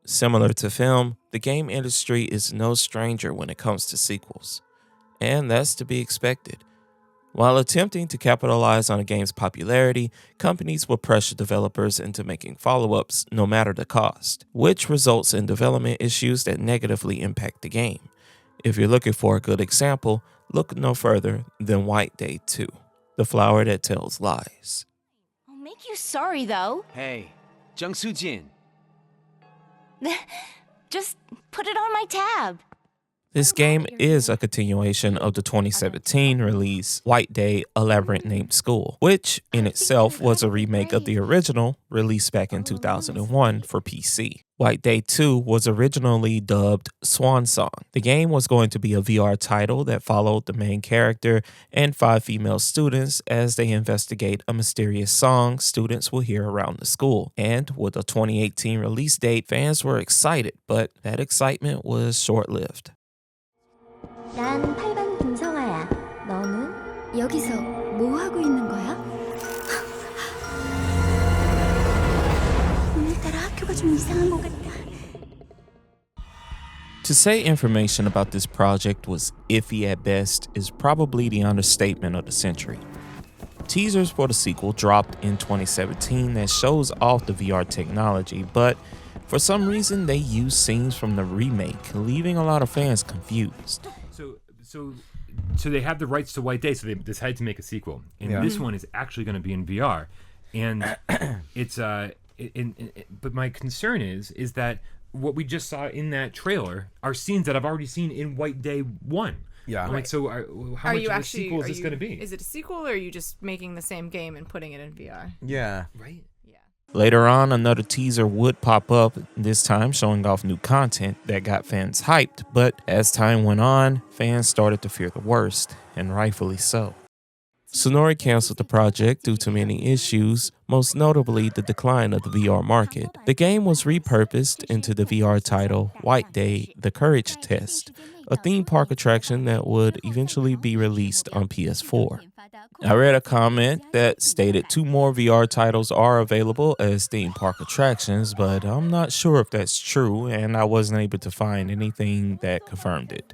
Similar to film, the game industry is no stranger when it comes to sequels, and that's to be expected. While attempting to capitalize on a game's popularity, companies will pressure developers into making follow ups no matter the cost, which results in development issues that negatively impact the game. If you're looking for a good example, look no further than White Day 2, the flower that tells lies. I'll make you sorry, though. Hey, Jung Soo-jin. Just put it on my tab. This game is a continuation of the 2017 release White Day: A Labyrinth Named School, which in itself was a remake of the original released back in 2001 for PC. White Day 2 was originally dubbed Swan Song. The game was going to be a VR title that followed the main character and 5 female students as they investigate a mysterious song students will hear around the school. And with a 2018 release date, fans were excited, but that excitement was short-lived. 난 8반 김성아야. 너는? 여기서 뭐 하고 있는 거야? 오늘따라 학교가 좀 이상한 것 같다. To say information about this project was iffy at best is probably the understatement of the century. Teasers for the sequel dropped in 2017 that shows off the VR technology, but for some reason they used scenes from the remake, leaving a lot of fans confused. So they have the rights to White Day, so they decided to make a sequel, and this one is actually going to be in VR, and it's but my concern is that what we just saw in that trailer are scenes that I've already seen in White Day 1. Yeah. I'm like, so how much of a sequel is this going to be? Is it a sequel, or are you just making the same game and putting it in VR? Yeah. Right. Later on, another teaser would pop up, this time showing off new content that got fans hyped, but as time went on, fans started to fear the worst, and rightfully so. Sonori canceled the project due to many issues, most notably the decline of the VR market. The game was repurposed into the VR title White Day: The Courage Test, a theme park attraction that would eventually be released on PS4. I read a comment that stated 2 more VR titles are available as theme park attractions, but I'm not sure if that's true, and I wasn't able to find anything that confirmed it.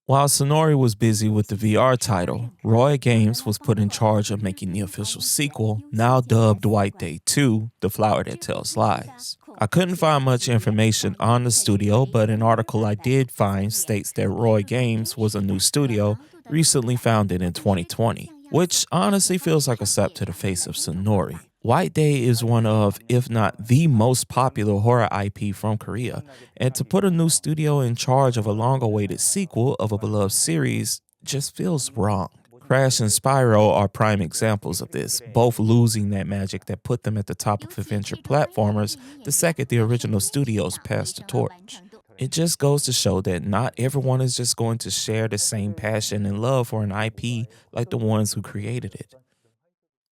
While Sonori was busy with the VR title, Roy Games was put in charge of making the official sequel, now dubbed White Day 2, The Flower That Tells Lies. I couldn't find much information on the studio, but an article I did find states that Roy Games was a new studio recently founded in 2020, which honestly feels like a slap to the face of Sonori. White Day is one of, if not the most popular horror IP from Korea, and to put a new studio in charge of a long-awaited sequel of a beloved series just feels wrong. Crash and Spyro are prime examples of this, both losing that magic that put them at the top of adventure platformers the second the original studios passed the torch. It just goes to show that not everyone is just going to share the same passion and love for an IP like the ones who created it.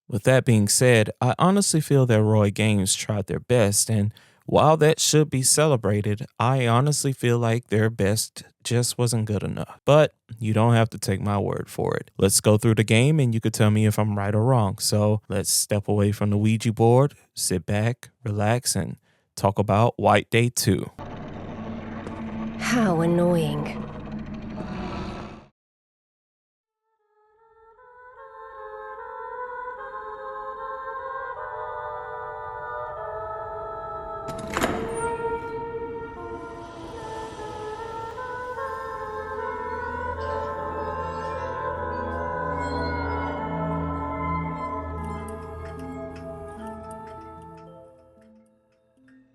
With that being said, I honestly feel that Roy Games tried their best, and while that should be celebrated, I honestly feel like their best just wasn't good enough. But you don't have to take my word for it. Let's go through the game and you could tell me if I'm right or wrong. So let's step away from the Ouija board, sit back, relax, and talk about White Day 2. How annoying.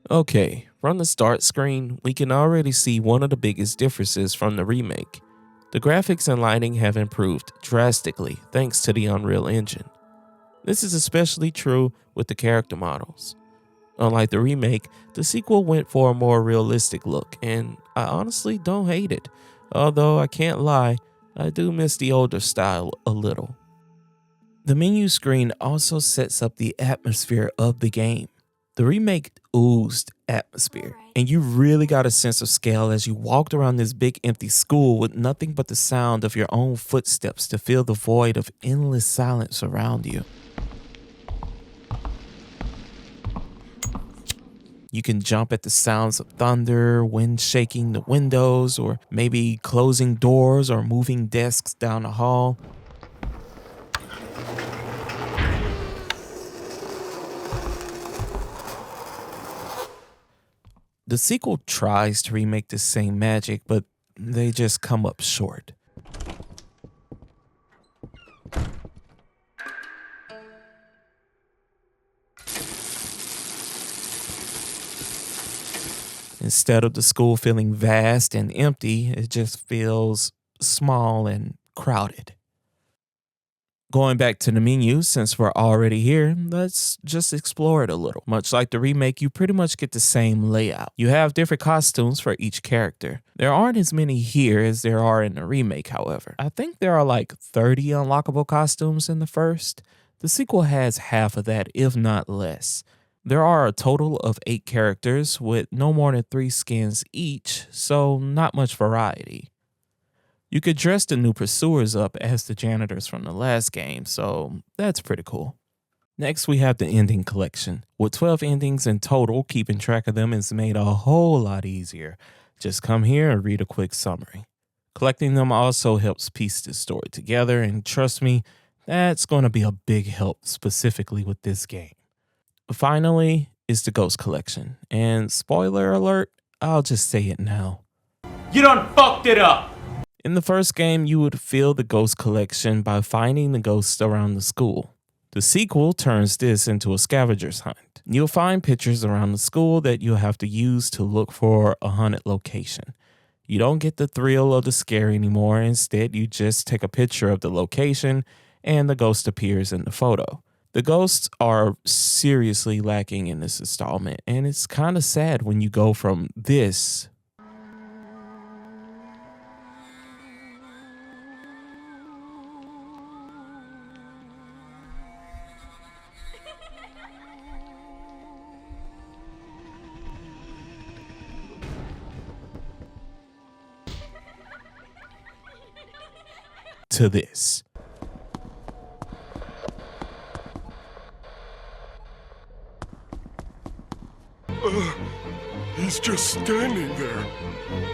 Okay, from the start screen, we can already see one of the biggest differences from the remake. The graphics and lighting have improved drastically thanks to the Unreal Engine. This is especially true with the character models. Unlike the remake, the sequel went for a more realistic look, and I honestly don't hate it, although I can't lie, I do miss the older style a little. The menu screen also sets up the atmosphere of the game. The remake oozed atmosphere, and you really got a sense of scale as you walked around this big empty school with nothing but the sound of your own footsteps to fill the void of endless silence around you. You can jump at the sounds of thunder, wind shaking the windows, or maybe closing doors or moving desks down the hall. The sequel tries to remake the same magic, but they just come up short. Instead of the school feeling vast and empty, it just feels small and crowded. Going back to the menu, since we're already here, let's just explore it a little. Much like the remake, you pretty much get the same layout. You have different costumes for each character. There aren't as many here as there are in the remake, however. I think there are like 30 unlockable costumes in the first. The sequel has half of that, if not less. There are a total of 8 characters with no more than 3 skins each, so not much variety. You could dress the new pursuers up as the janitors from the last game, so that's pretty cool. Next, we have the ending collection. With 12 endings in total, keeping track of them is made a whole lot easier. Just come here and read a quick summary. Collecting them also helps piece this story together, and trust me, that's going to be a big help specifically with this game. Finally is the Ghost Collection, and spoiler alert, I'll just say it now. You done fucked it up! In the first game, you would fill the Ghost Collection by finding the ghosts around the school. The sequel turns this into a scavenger's hunt. You'll find pictures around the school that you'll have to use to look for a haunted location. You don't get the thrill of the scare anymore. Instead, you just take a picture of the location and the ghost appears in the photo. The ghosts are seriously lacking in this installment, and it's kind of sad when you go from this to this. He's just standing there,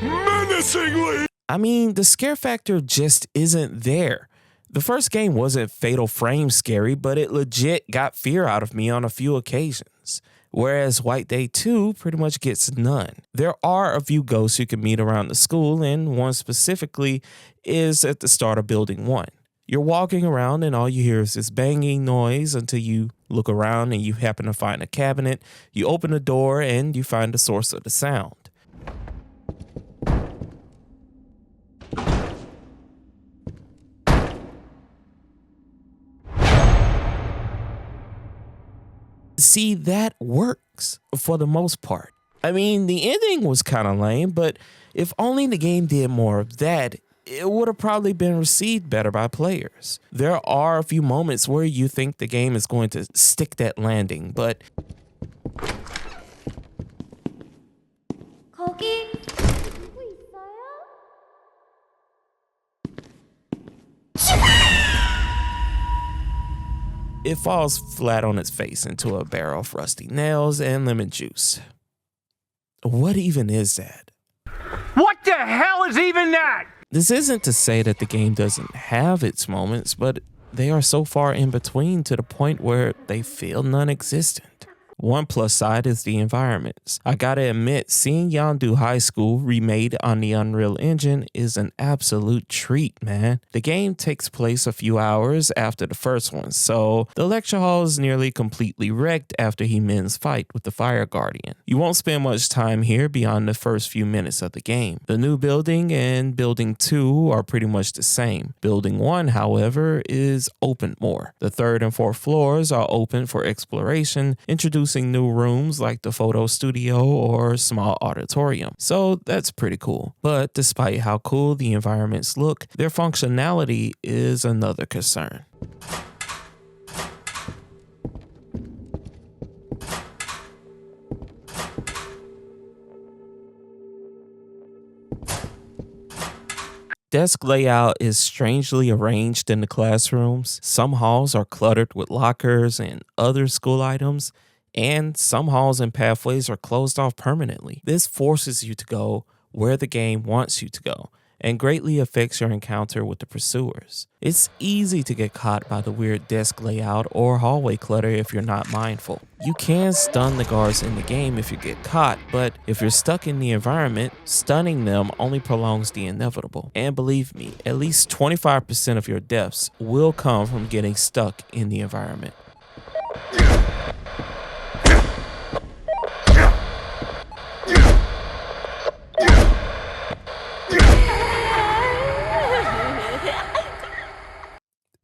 menacingly! I mean, the scare factor just isn't there. The first game wasn't Fatal Frame scary, but it legit got fear out of me on a few occasions. Whereas White Day 2 pretty much gets none. There are a few ghosts you can meet around the school, and one specifically is at the start of Building 1. You're walking around and all you hear is this banging noise until you look around and you happen to find a cabinet. You open the door and you find the source of the sound. See, that works for the most part. I mean, the ending was kind of lame, but if only the game did more of that, it would have probably been received better by players. There are a few moments where you think the game is going to stick that landing, but 거기 누구 있어요? it falls flat on its face into a barrel of rusty nails and lemon juice. What even is that? What the hell is even that? This isn't to say that the game doesn't have its moments, but they are so far in between to the point where they feel non-existent. One plus side is the environments. I gotta admit, seeing Yeondu High School remade on the Unreal Engine is an absolute treat, man. The game takes place a few hours after the first one, so the lecture hall is nearly completely wrecked after Heemin's fight with the Fire Guardian. You won't spend much time here beyond the first few minutes of the game. The new building and Building 2 are pretty much the same. Building 1, however, is open more. The third and fourth floors are open for exploration, introducing new rooms like the photo studio or small auditorium. So that's pretty cool. But despite how cool the environments look, their functionality is another concern. Desk layout is strangely arranged in the classrooms. Some halls are cluttered with lockers and other school items. And some halls and pathways are closed off permanently. This forces you to go where the game wants you to go, and greatly affects your encounter with the pursuers. It's easy to get caught by the weird desk layout or hallway clutter if you're not mindful. You can stun the guards in the game if you get caught, but if you're stuck in the environment, stunning them only prolongs the inevitable. And believe me, at least 25% of your deaths will come from getting stuck in the environment.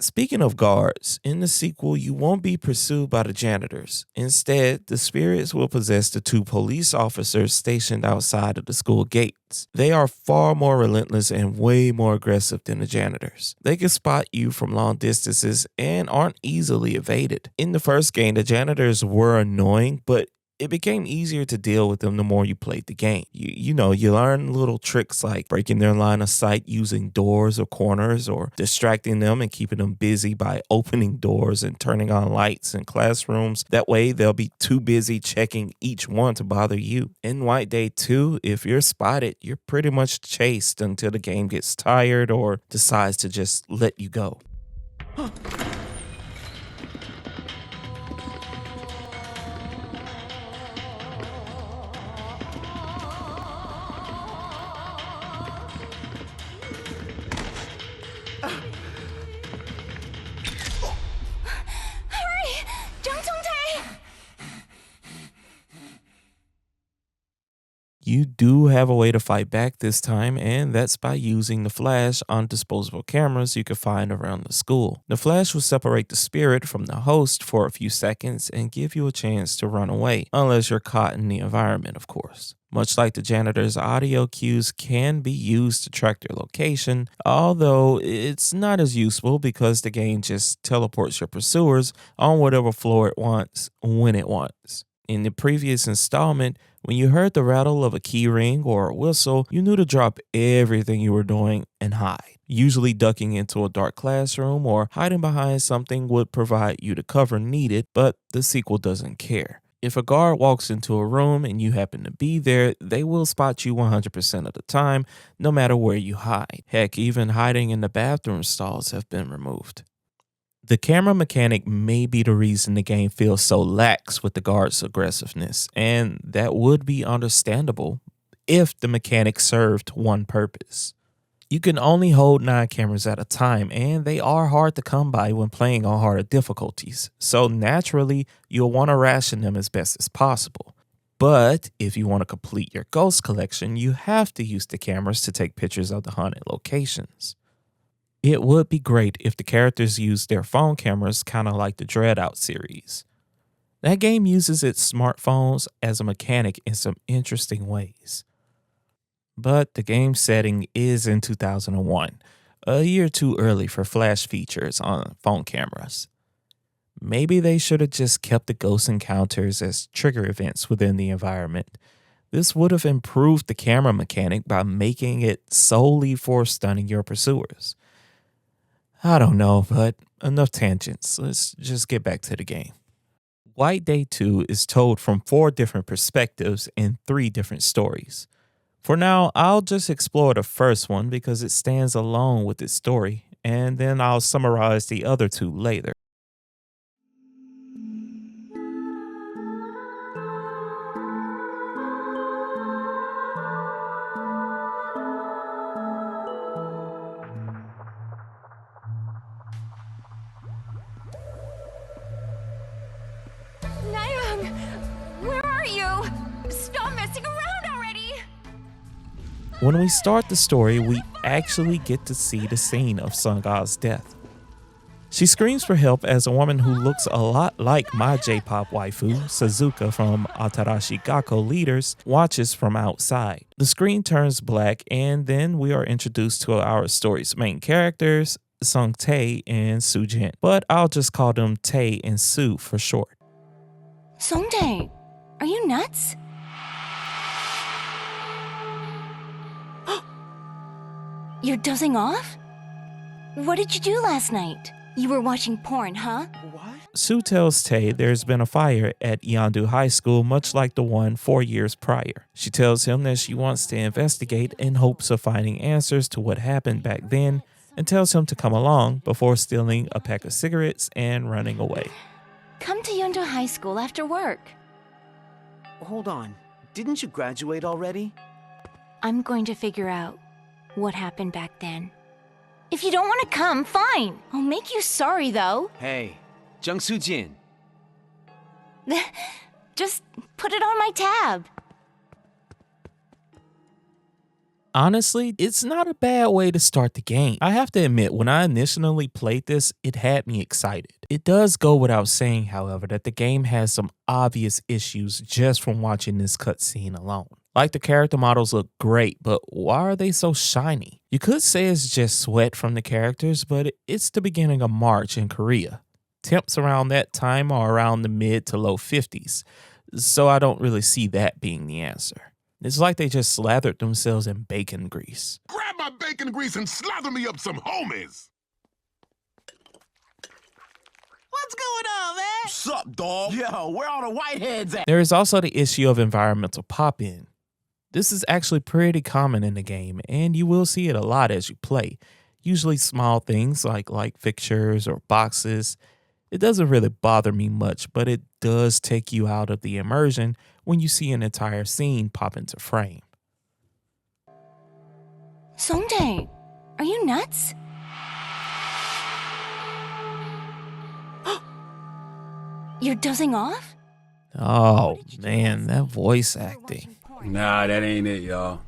Speaking of guards, in the sequel, you won't be pursued by the janitors. Instead, the spirits will possess the 2 police officers stationed outside of the school gates. They are far more relentless and way more aggressive than the janitors. They can spot you from long distances and aren't easily evaded. In the first game, the janitors were annoying, but it became easier to deal with them the more you played the game. You learn little tricks like breaking their line of sight using doors or corners, or distracting them and keeping them busy by opening doors and turning on lights in classrooms. That way they'll be too busy checking each one to bother you. In White Day 2, if you're spotted, you're pretty much chased until the game gets tired or decides to just let you go. You do have a way to fight back this time, and that's by using the flash on disposable cameras you can find around the school. The flash will separate the spirit from the host for a few seconds and give you a chance to run away, unless you're caught in the environment, of course. Much like the janitor's audio cues can be used to track their location, although it's not as useful because the game just teleports your pursuers on whatever floor it wants, when it wants. In the previous installment, when you heard the rattle of a key ring or a whistle, you knew to drop everything you were doing and hide. Usually ducking into a dark classroom or hiding behind something would provide you the cover needed, but the sequel doesn't care. If a guard walks into a room and you happen to be there, they will spot you 100% of the time, no matter where you hide. Heck, even hiding in the bathroom stalls have been removed. The camera mechanic may be the reason the game feels so lax with the guard's aggressiveness, and that would be understandable if the mechanic served one purpose. You can only hold 9 cameras at a time, and they are hard to come by when playing on harder difficulties, so naturally you'll want to ration them as best as possible. But if you want to complete your ghost collection, you have to use the cameras to take pictures of the haunted locations. It would be great if the characters used their phone cameras kind of like the Dread Out series. That game uses its smartphones as a mechanic in some interesting ways. But the game setting is in 2001, a year too early for flash features on phone cameras. Maybe they should have just kept the ghost encounters as trigger events within the environment. This would have improved the camera mechanic by making it solely for stunning your pursuers. I don't know, but enough tangents. Let's just get back to the game. White Day 2 is told from 4 different perspectives in 3 different stories. For now, I'll just explore the first one because it stands alone with its story, and then I'll summarize the other 2 later. Nayoung, where are you? Stop messing around already! When we start the story, we actually get to see the scene of Sunga's death. She screams for help as a woman who looks a lot like my J-pop waifu, Suzuka from Atarashi Gakko Leaders, watches from outside. The screen turns black, and then we are introduced to our story's main characters, Sung Tae and Soo Jin, but I'll just call them Tae and Soo for short. Songtae, are you nuts? You're dozing off? What did you do last night? You were watching porn, huh? Sue tells Tae there's been a fire at Yeondu High School much like the one 4 years prior. She tells him that she wants to investigate in hopes of finding answers to what happened back then and tells him to come along before stealing a pack of cigarettes and running away. Come to Yeondu High School after work. Hold on. Didn't you graduate already? I'm going to figure out what happened back then. If you don't want to come, fine. I'll make you sorry, though. Hey, Jung Soo-jin. Just put it on my tab. Honestly, it's not a bad way to start the game. I have to admit, when I initially played this, it had me excited. It does go without saying, however, that the game has some obvious issues just from watching this cutscene alone. Like, the character models look great, but why are they so shiny? You could say it's just sweat from the characters, but it's the beginning of March in Korea. Temps around that time are around the mid to low 50s, so I don't really see that being the answer. It's like they just slathered themselves in bacon grease. Grab my bacon grease and slather me up some homies! What's going on, man? Sup, dog? Yo, where all the whiteheads at? There is also the issue of environmental pop-in. This is actually pretty common in the game, and you will see it a lot as you play. Usually small things like light fixtures or boxes. It doesn't really bother me much, but it does take you out of the immersion when you see an entire scene pop into frame. Songdae, are you nuts? You're dozing off? Oh man, that voice acting. Nah, that ain't it, y'all.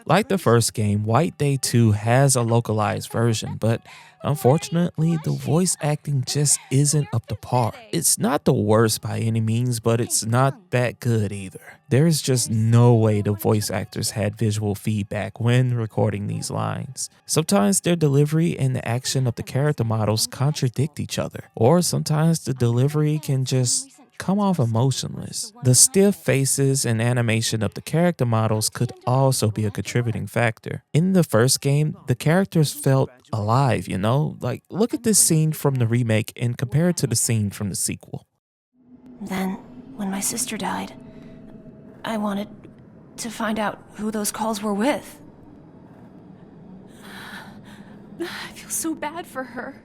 Like the first game, White Day 2 has a localized version, but unfortunately, the voice acting just isn't up to par. It's not the worst by any means, but it's not that good either. There's just no way the voice actors had visual feedback when recording these lines. Sometimes their delivery and the action of the character models contradict each other, or sometimes the delivery can just come off emotionless. The stiff faces and animation of the character models could also be a contributing factor. In the first game, the characters felt alive, you know? Like, look at this scene from the remake and compare it to the scene from the sequel. Then, when my sister died, I wanted to find out who those calls were with. I feel so bad for her.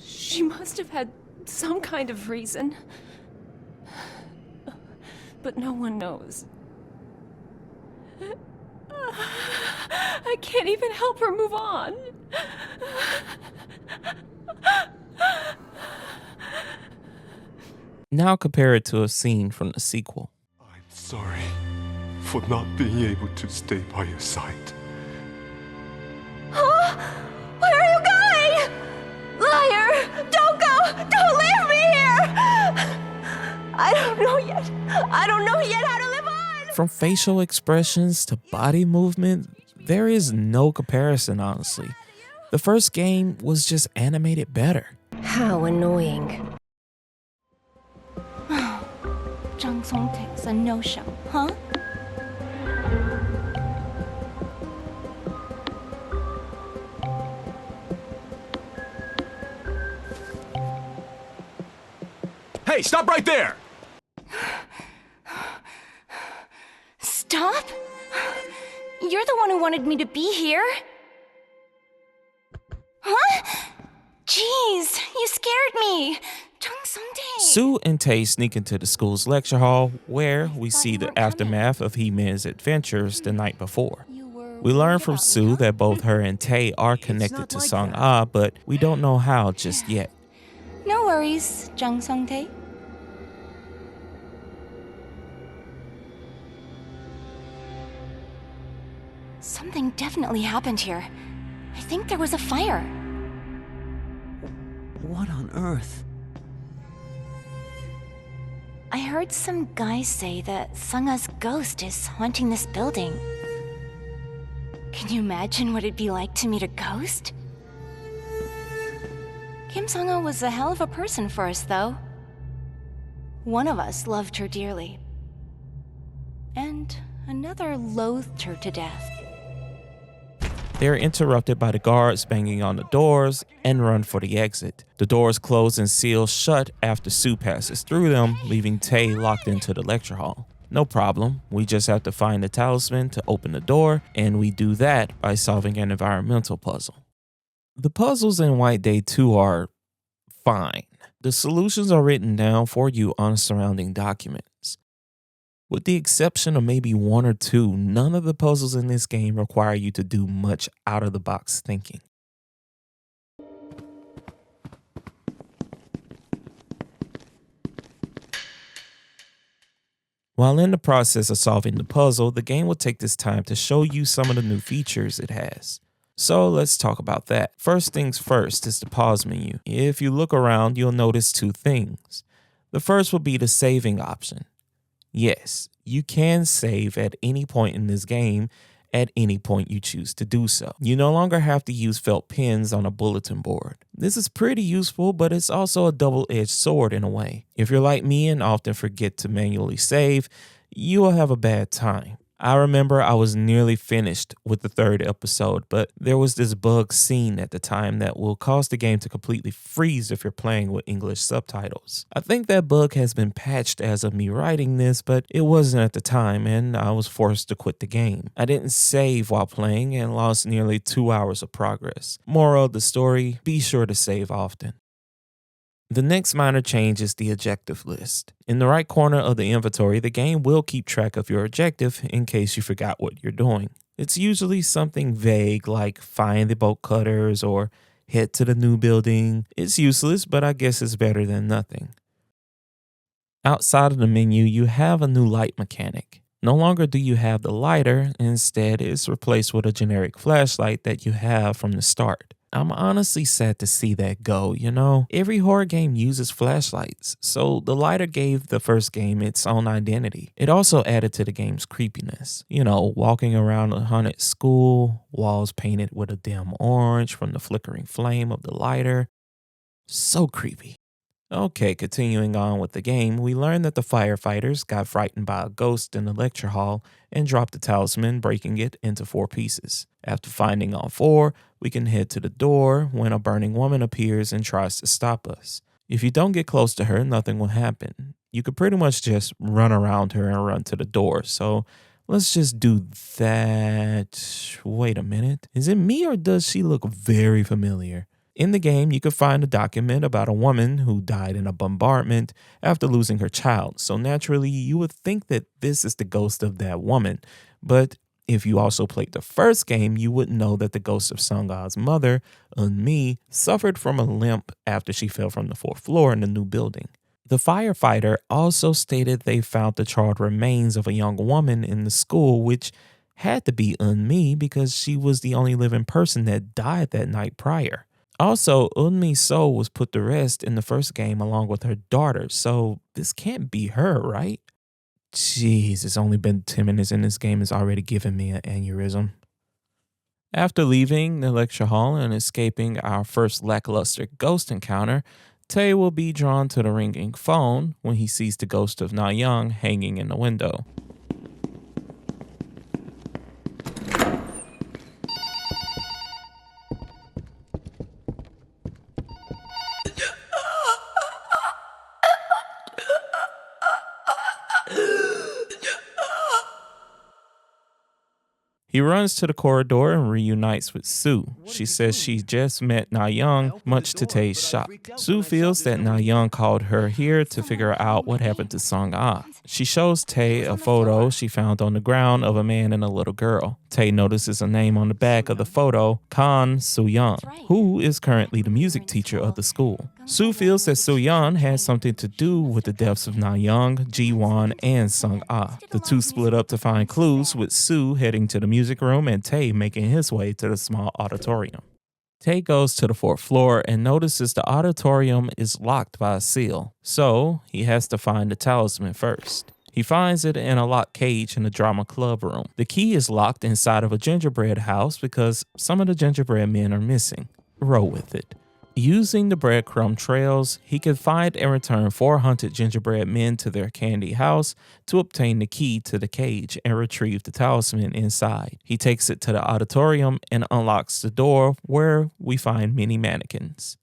She must have had some kind of reason. But no one knows. I can't even help her move on. Now compare it to a scene from the sequel. I'm sorry for not being able to stay by your side. Where are you going? Liar! Don't go! Don't leave me here! I don't know yet. I don't know yet how to live on! From facial expressions to body movement, there is no comparison, honestly. The first game was just animated better. How annoying. Jung Song-taek's a no-show, huh? Hey, stop right there! Stop? You're the one who wanted me to be here. Huh? Jeez, you scared me. Jung Song-taek. Sue and Tae sneak into the school's lecture hall, where we see the aftermath of He-Man's adventures the night before. We learn from Sue that both her and Tae are connected to Song-ah, but we don't know how just yet. No worries, Jung Song-taek. Something definitely happened here. I think there was a fire. What on earth? I heard some guy say that Sung-ah's ghost is haunting this building. Can you imagine what it'd be like to meet a ghost? Kim Sung-ah was a hell of a person for us, though. One of us loved her dearly. And another loathed her to death. They are interrupted by the guards banging on the doors and run for the exit. The doors close and seal shut after Sue passes through them, leaving Tay locked into the lecture hall. No problem, we just have to find the talisman to open the door, and we do that by solving an environmental puzzle. The puzzles in White Day 2 are fine. The solutions are written down for you on surrounding documents. With the exception of maybe one or two, none of the puzzles in this game require you to do much out-of-the-box thinking. While in the process of solving the puzzle, the game will take this time to show you some of the new features it has. So let's talk about that. First things first is the pause menu. If you look around, you'll notice two things. The first will be the saving option. Yes, you can save at any point in this game at any point you choose to do so. You no longer have to use felt pens on a bulletin board. This is pretty useful, but it's also a double-edged sword in a way. If you're like me and often forget to manually save, you will have a bad time. I remember I was nearly finished with the third episode, but there was this bug seen at the time that will cause the game to completely freeze if you're playing with English subtitles. I think that bug has been patched as of me writing this, but it wasn't at the time and I was forced to quit the game. I didn't save while playing and lost nearly 2 hours of progress. Moral of the story, be sure to save often. The next minor change is the objective list. In the right corner of the inventory, the game will keep track of your objective in case you forgot what you're doing. It's usually something vague like find the bolt cutters or head to the new building. It's useless, but I guess it's better than nothing. Outside of the menu, you have a new light mechanic. No longer do you have the lighter, instead it's replaced with a generic flashlight that you have from the start. I'm honestly sad to see that go, you know? Every horror game uses flashlights, so the lighter gave the first game its own identity. It also added to the game's creepiness. You know, walking around a haunted school, walls painted with a dim orange from the flickering flame of the lighter. So creepy. Okay, continuing on with the game, we learn that the firefighters got frightened by a ghost in the lecture hall and dropped the talisman, breaking it into 4 pieces. After finding all 4, we can head to the door when a burning woman appears and tries to stop us. If you don't get close to her, nothing will happen. You could pretty much just run around her and run to the door, so let's just do that. Wait a minute, is it me or does she look very familiar? In the game, you could find a document about a woman who died in a bombardment after losing her child, so naturally you would think that this is the ghost of that woman. But if you also played the first game, you would know that the ghost of Sung-A's mother, Eun-mi, suffered from a limp after she fell from the 4th floor in the new building. The firefighter also stated they found the charred remains of a young woman in the school, which had to be Eun-mi because she was the only living person that died that night prior. Also, Eun-mi's soul was put to rest in the first game along with her daughter, so this can't be her, right? Jeez, it's only been 10 minutes and this game is already giving me an aneurysm. After leaving the lecture hall and escaping our first lackluster ghost encounter, Tae will be drawn to the ringing phone when he sees the ghost of Na Young hanging in the window. He runs to the corridor and reunites with Sue. She says she just met Na Young, much to Tae's shock. Sue feels that Na Young called her here to figure out what happened to Sung-A. She shows Tae a photo she found on the ground of a man and a little girl. Tae notices a name on the back of the photo, Kan Soo-yeon, who is currently the music teacher of the school. Sue feels that Soo-yeon has something to do with the deaths of Na Young, Ji-won, and Sung-A. The two split up to find clues, with Sue heading to the music room and Tae making his way to the small auditorium. Tae goes to the 4th floor and notices the auditorium is locked by a seal, so he has to find the talisman first. He finds it in a locked cage in the drama club room. The key is locked inside of a gingerbread house because some of the gingerbread men are missing. Roll with it. Using the breadcrumb trails, he could find and return 4 hunted gingerbread men to their candy house to obtain the key to the cage and retrieve the talisman inside. He takes it to the auditorium and unlocks the door, where we find many mannequins.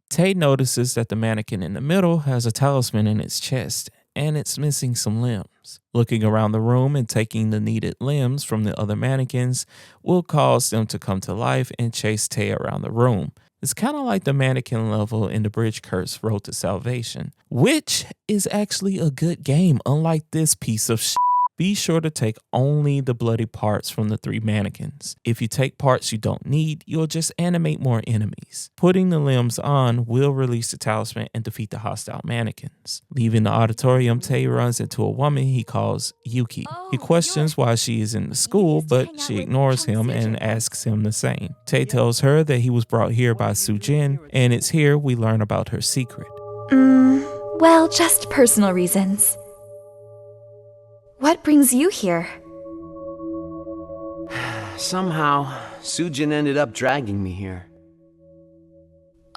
Tay notices that the mannequin in the middle has a talisman in its chest, and it's missing some limbs. Looking around the room and taking the needed limbs from the other mannequins will cause them to come to life and chase Tay around the room. It's kind of like the mannequin level in the Bridge Curse Road to Salvation, which is actually a good game, unlike this piece of shit. Be sure to take only the bloody parts from the 3 mannequins. If you take parts you don't need, you'll just animate more enemies. Putting the limbs on will release the talisman and defeat the hostile mannequins. Leaving the auditorium, Tay runs into a woman he calls Yuki. He questions why she is in the school, but she ignores him and asks him the same. Tay tells her that he was brought here by Sujin, and it's here we learn about her secret. Well, just personal reasons. What brings you here? Somehow, Sujin ended up dragging me here.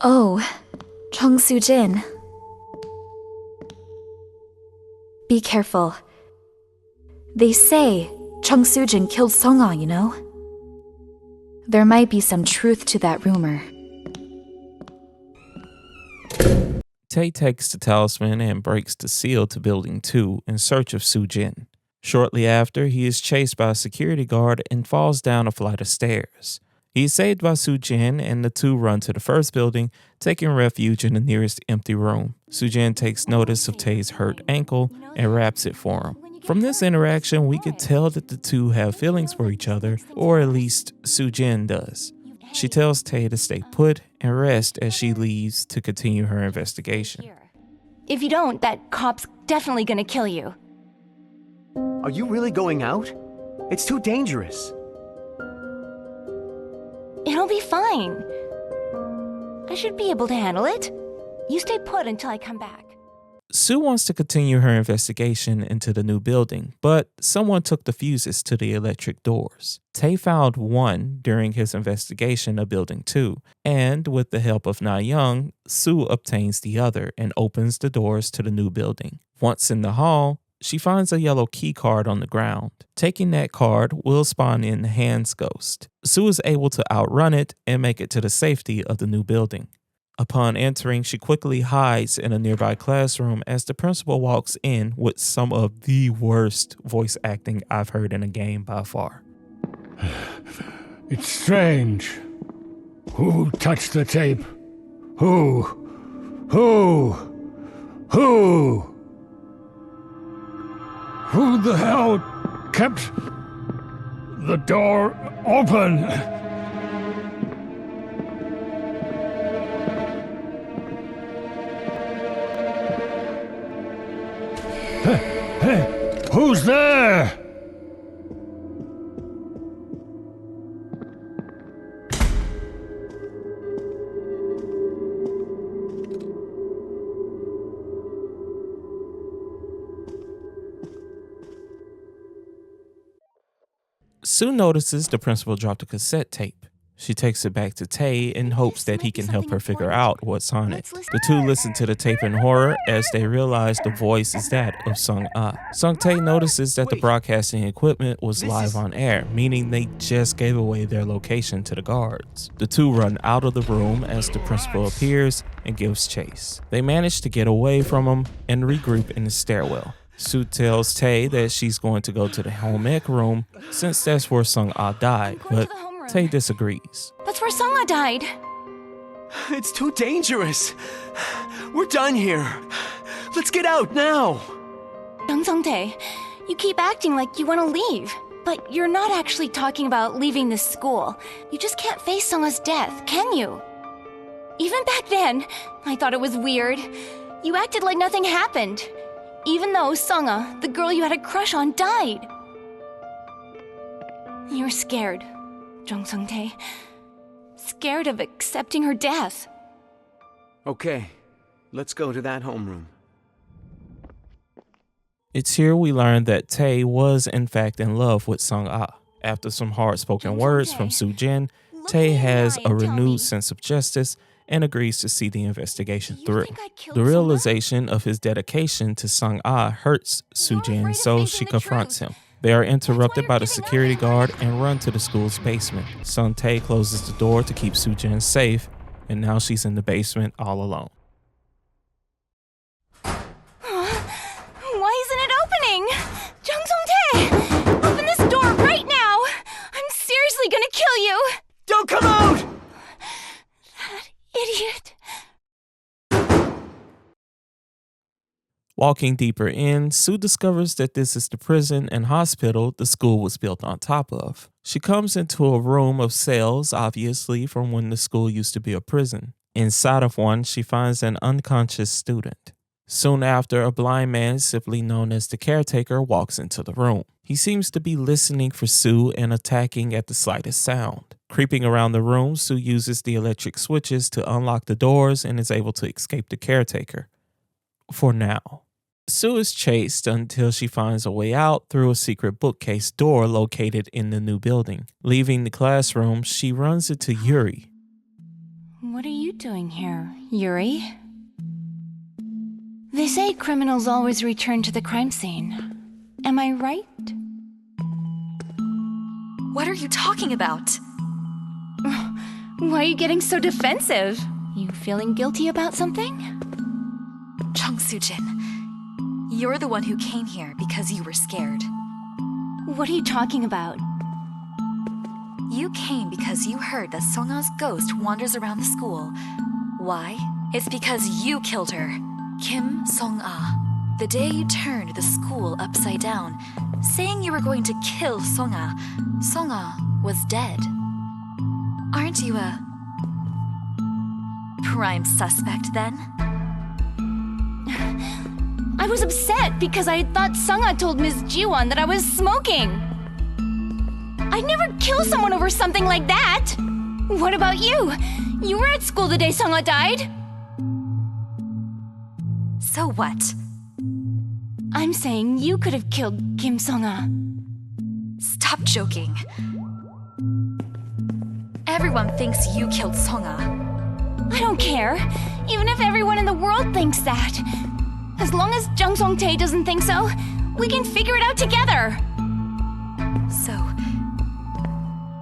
Oh, Chung Soo-jin. Be careful. They say Chung Soo-jin killed Sung-ah, you know? There might be some truth to that rumor. Tay takes the talisman and breaks the seal to Building 2 in search of Sujin. Shortly after, he is chased by a security guard and falls down a flight of stairs. He is saved by Sujin, and the two run to the first building, taking refuge in the nearest empty room. Sujin takes notice of Tay's hurt ankle and wraps it for him. From this interaction, we could tell that the two have feelings for each other, or at least Sujin does. She tells Tay to stay put and rest as she leaves to continue her investigation. If you don't, that cop's definitely gonna kill you. Are you really going out? It's too dangerous. It'll be fine. I should be able to handle it. You stay put until I come back. Sue wants to continue her investigation into the new building, but someone took the fuses to the electric doors. Tay found one during his investigation of Building 2, and with the help of Na Young, Sue obtains the other and opens the doors to the new building. Once in the hall, she finds a yellow key card on the ground. Taking that card will spawn in Hand's ghost. Sue is able to outrun it and make it to the safety of the new building. Upon entering, she quickly hides in a nearby classroom as the principal walks in with some of the worst voice acting I've heard in a game by far. It's strange. Who touched the tape? Who? Who the hell kept the door open? Hey, who's there? Sue notices the principal dropped a cassette tape. She takes it back to Tay in hopes that he can help her figure out what's on it. The two listen to the tape in horror as they realize the voice is that of Sung-ah. Sung-tae notices that the broadcasting equipment was live on air, meaning they just gave away their location to the guards. The two run out of the room as the principal appears and gives chase. They manage to get away from him and regroup in the stairwell. Sue tells Tay that she's going to go to the home ec room since that's where Sung-ah died, but Tay disagrees. That's where Sung-ah died. It's too dangerous. We're done here. Let's get out now. Jung Sung-tae, you keep acting like you want to leave. But you're not actually talking about leaving this school. You just can't face Sung-ah's death, can you? Even back then, I thought it was weird. You acted like nothing happened. Even though Sung-ah, the girl you had a crush on, died. You're scared, Jung Sung-tae. Scared of accepting her death. Okay, let's go to that homeroom. It's here we learn that Tay was in fact in love with Sung-ah. After some hard-spoken words from Soo-jin, Tay has a renewed sense of justice and agrees to see the investigation through. The realization of his dedication to Sung-ah hurts Soo-jin, so she confronts him. They are interrupted by the security guard and run to the school's basement. Sung-tae closes the door to keep Soo-jin safe, and now she's in the basement all alone. Why isn't it opening? Jung Song-tae! Open this door right now! I'm seriously gonna kill you! Don't come out! That idiot. Walking deeper in, Sue discovers that this is the prison and hospital the school was built on top of. She comes into a room of cells, obviously from when the school used to be a prison. Inside of one, she finds an unconscious student. Soon after, a blind man, simply known as the caretaker, walks into the room. He seems to be listening for Sue and attacking at the slightest sound. Creeping around the room, Sue uses the electric switches to unlock the doors and is able to escape the caretaker. For now. Sue is chased until she finds a way out through a secret bookcase door located in the new building. Leaving the classroom, she runs into Yuri. What are you doing here, Yuri? They say criminals always return to the crime scene. Am I right? What are you talking about? Why are you getting so defensive? You feeling guilty about something? Chung Soo-jin, you're the one who came here because you were scared. What are you talking about? You came because you heard that Song-a's ghost wanders around the school. Why? It's because you killed her, Kim Song-ah. The day you turned the school upside down, saying you were going to kill Song-ah, Song-ah was dead. Aren't you a prime suspect then? I was upset because I thought Sung-ah told Ms. Jiwon that I was smoking. I'd never kill someone over something like that. What about you? You were at school the day Sung-ah died. So what? I'm saying you could have killed Kim Sung-ah. Stop joking. Everyone thinks you killed Song-ah. I don't care, even if everyone in the world thinks that. As long as Jung Song-tae doesn't think so, we can figure it out together. So,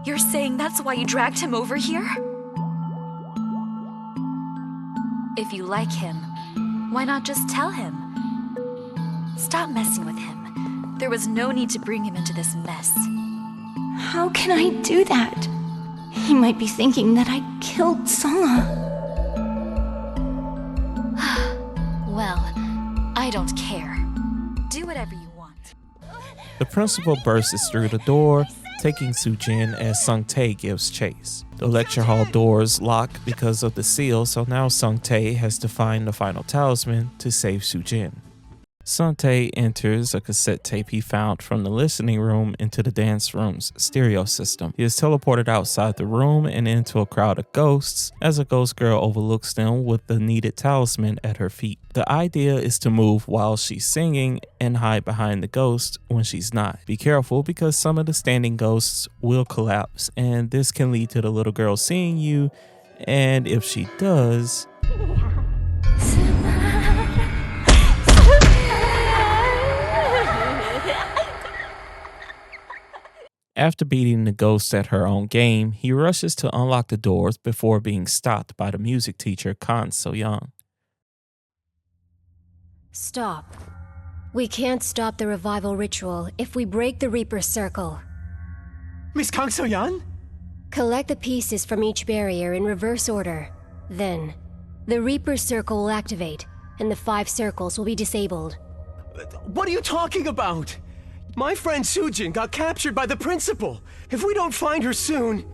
you're saying that's why you dragged him over here? If you like him, why not just tell him? Stop messing with him. There was no need to bring him into this mess. How can I do that? He might be thinking that I killed Song-ah. Well, I don't care. Do whatever you want. The principal bursts through the door, taking Soo-jin as Sung-tae gives chase. The lecture hall doors lock because of the seal, so now Sung-tae has to find the final talisman to save Soo-jin. Sung-tae enters a cassette tape he found from the listening room into the dance room's stereo system. He is teleported outside the room and into a crowd of ghosts as a ghost girl overlooks them with the needed talisman at her feet. The idea is to move while she's singing and hide behind the ghost when she's not. Be careful because some of the standing ghosts will collapse and this can lead to the little girl seeing you, and if she does... After beating the ghost at her own game, he rushes to unlock the doors before being stopped by the music teacher, Kan So-young. Stop. We can't stop the revival ritual if we break the Reaper Circle. Miss Kang So-yeon? Collect the pieces from each barrier in reverse order. Then, the Reaper Circle will activate, and the 5 circles will be disabled. What are you talking about? My friend Soo-jin got captured by the principal. If we don't find her soon...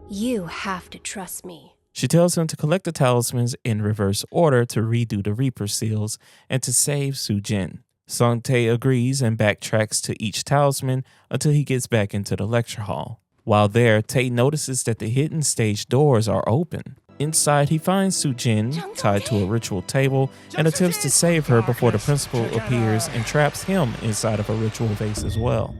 You have to trust me. She tells him to collect the talismans in reverse order to redo the Reaper seals and to save Soo-jin. Sung-tae agrees and backtracks to each talisman until he gets back into the lecture hall. While there, Tae notices that the hidden stage doors are open. Inside, he finds Soo-jin tied to a ritual table and attempts to save her before the principal appears and traps him inside of a ritual vase as well.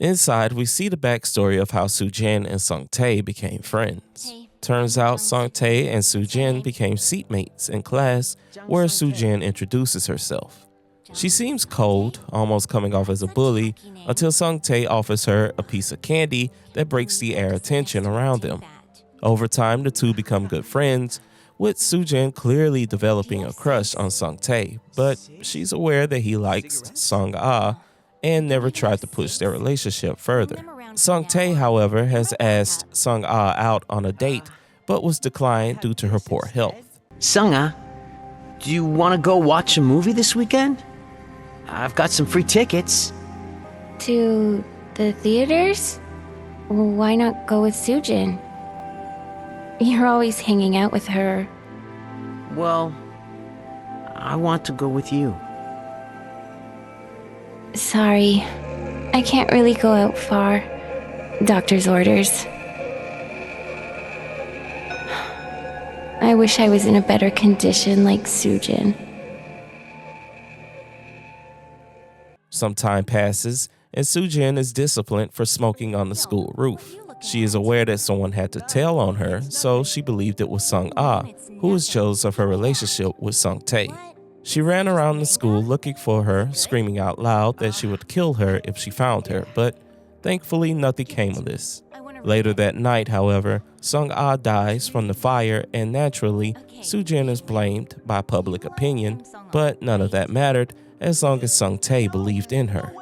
Inside, we see the backstory of how Soo-jin and Sung-tae became friends. Hey, Turns out Sung-tae and Soo-jin became seatmates in class, where Soo-jin introduces herself. She seems cold, almost coming off as a bully, until Sung-tae offers her a piece of candy that breaks the air tension around them. Over time, the two become good friends, with Soo-jin clearly developing a crush on Sung-tae, but she's aware that he likes Sung-ah and never tried to push their relationship further. Sung-tae, however, has asked Sung-ah out on a date, but was declined due to her poor health. Sung-ah, do you want to go watch a movie this weekend? I've got some free tickets. To the theaters? Why not go with Soo-jin? You're always hanging out with her. Well, I want to go with you. Sorry, I can't really go out far. Doctor's orders. I wish I was in a better condition like Soo-jin. Some time passes, and Soo-jin is disciplined for smoking on the school roof. She is aware that someone had to tell on her, so she believed it was Sung-ah, who was jealous of her relationship with Sung-tae. She ran around the school looking for her, screaming out loud that she would kill her if she found her, but thankfully nothing came of this. Later that night, however, Sung-ah dies from the fire, and naturally, Soo-jin is blamed by public opinion, but none of that mattered as long as Sung-tae believed in her.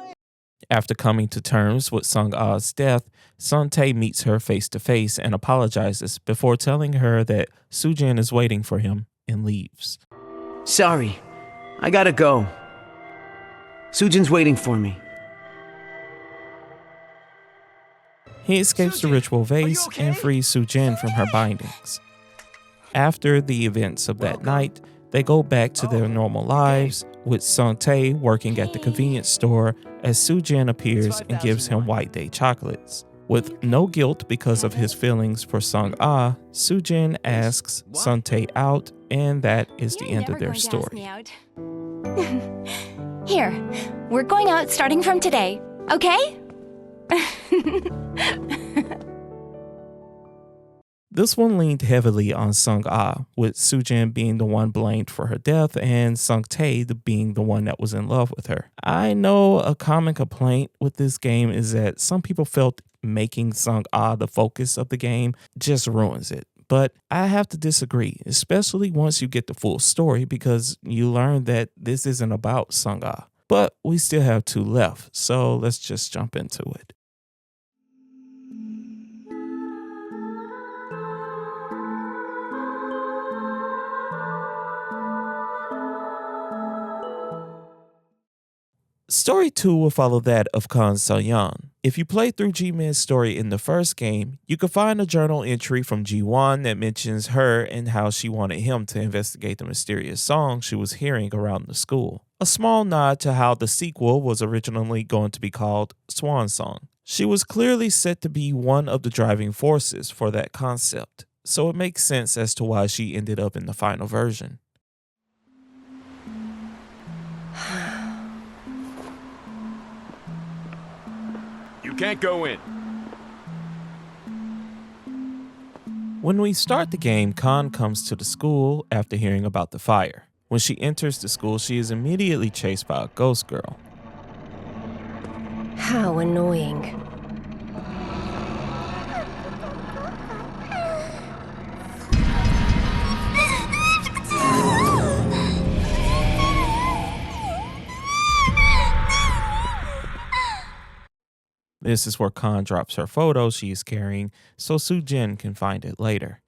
After coming to terms with Sung-ah's death, Sung-tae meets her face to face and apologizes before telling her that Soo-jin is waiting for him and leaves. Sorry, I gotta go. Soo-jin's waiting for me. He escapes the ritual vase and frees Soo-jin from her bindings. After the events of that night, they go back to their normal lives, with Sung-tae working at the convenience store as Soo-jin appears and gives him White Day chocolates. With no guilt because of his feelings for Sung-ah, Soo-jin asks Sung-tae out, and that is the end of their story. Here, we're going out starting from today, okay? This one leaned heavily on Sung-ah, with Soo-jin being the one blamed for her death and Sung-tae being the one that was in love with her. I know a common complaint with this game is that some people felt making Sung-ah the focus of the game just ruins it. But I have to disagree, especially once you get the full story, because you learn that this isn't about Sung-ah. But we still have two left, so let's just jump into it. Story 2 will follow that of Kan So-yeon. If you play through G-Min's story in the first game, you can find a journal entry from Ji-won that mentions her and how she wanted him to investigate the mysterious song she was hearing around the school. A small nod to how the sequel was originally going to be called Swan Song. She was clearly set to be one of the driving forces for that concept, so it makes sense as to why she ended up in the final version. You can't go in. When we start the game, Kan comes to the school after hearing about the fire. When she enters the school, she is immediately chased by a ghost girl. How annoying. This is where Kan drops her photo she is carrying so Soo-jin can find it later.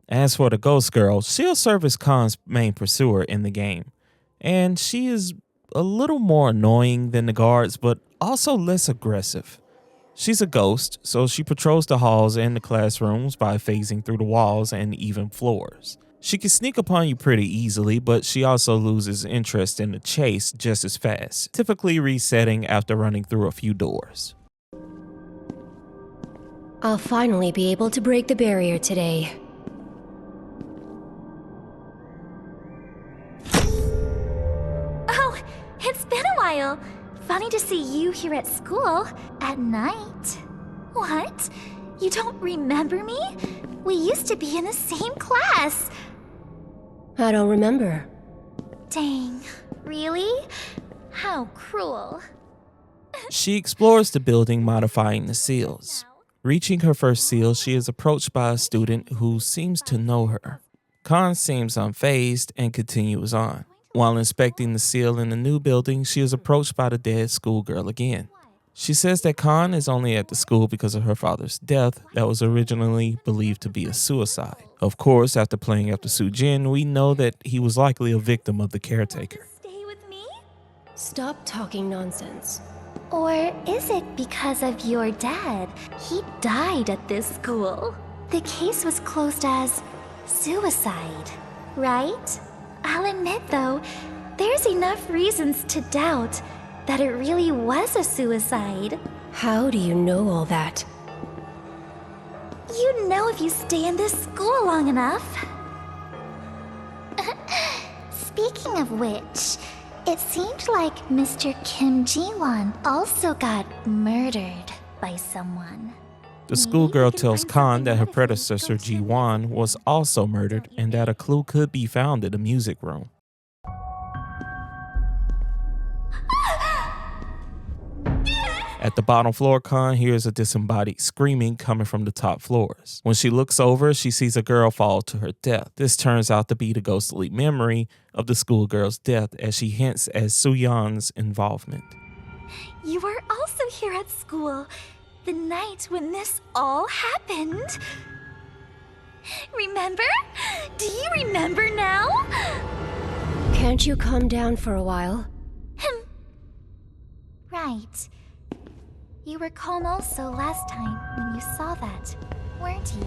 As for the ghost girl, she'll serve as Kan's main pursuer in the game. And she is a little more annoying than the guards, but also less aggressive. She's a ghost, so she patrols the halls and the classrooms by phasing through the walls and even floors. She can sneak upon you pretty easily, but she also loses interest in the chase just as fast, typically resetting after running through a few doors. I'll finally be able to break the barrier today. Oh, it's been a while. Funny to see you here at school at night. What? You don't remember me? We used to be in the same class. I don't remember. Dang, really? How cruel. She explores the building, modifying the seals. Reaching her first seal, she is approached by a student who seems to know her. Khan seems unfazed and continues on. While inspecting the seal in the new building, she is approached by the dead schoolgirl again. She says that Khan is only at the school because of her father's death that was originally believed to be a suicide. Of course, after playing after Soo-jin, we know that he was likely a victim of the caretaker. Stay with me? Stop talking nonsense. Or is it because of your dad? He died at this school. The case was closed as suicide, right? I'll admit, though, there's enough reasons to doubt that it really was a suicide. How do you know all that? You know if you stay in this school long enough. Speaking of which, it seemed like Mr. Kim Ji-won also got murdered by someone. The schoolgirl tells Khan that her predecessor Ji-won was also murdered and that a clue could be found in the music room. At the bottom floor, Khan hears a disembodied screaming coming from the top floors. When she looks over, she sees a girl fall to her death. This turns out to be the ghostly memory of the schoolgirl's death, as she hints at Soo-yeon's involvement. You were also here at school the night when this all happened. Remember? Do you remember now? Can't you calm down for a while? Right. You were calm also last time when you saw that, weren't you?